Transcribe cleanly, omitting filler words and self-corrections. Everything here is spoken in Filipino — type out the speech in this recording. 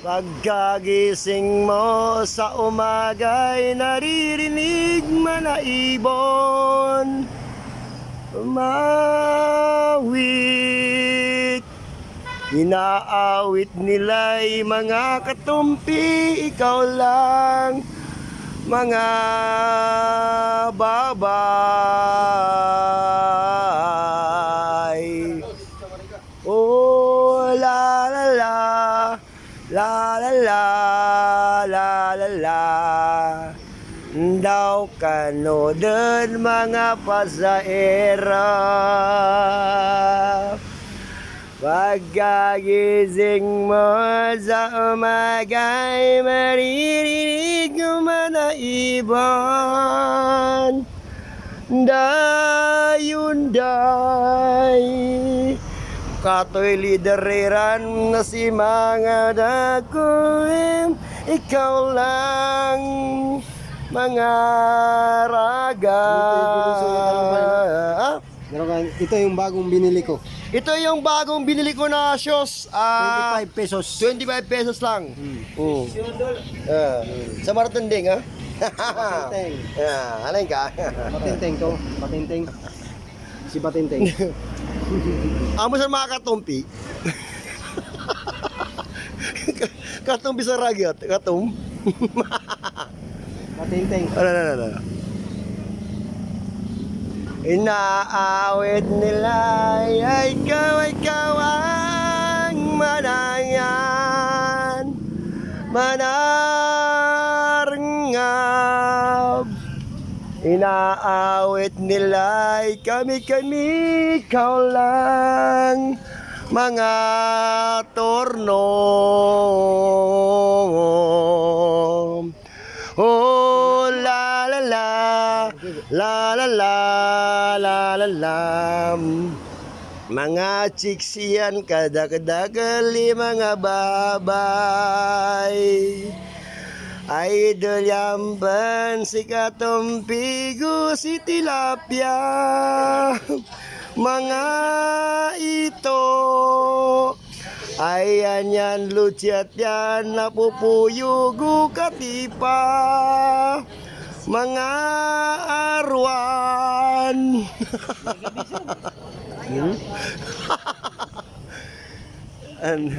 Pagkagising mo sa umaga'y naririnig man na ibon umawit. Inaawit nila'y mga katumpi, ikaw lang mga babay. Oh, la la la, la la la, la la la. Daw kanodan mga pasahero. Pagkagising mo sa umaga'y maririnig man na ibon. Dayunday kato'y lidereran na si mga dakulim, ikaw lang mga raga. Ito yung bagong binili ko. Ito yung bagong binili ko na shoes. 25 pesos. 25 pesos lang. Sa Martinding, ha? Batinteng. Alay ka. Batinteng to. Batinteng. Si Batinteng. Amo sa mga katumpi. Katumpi sa ragyat. Katum. Batinteng. Ano. Inaawit nila ay ikaw ang manangan, manarangab. Inaawit nila ay kami, ikaw lang mga torno. Oh, la la la, la la la, la la la. Mga chicks yan, kadakadagali mga babay. Idol yamban, si katumpigo, si tilapia. Mga ito ayan yan, luciat yan, napupuyugo katipa. Mga arwan. Ano?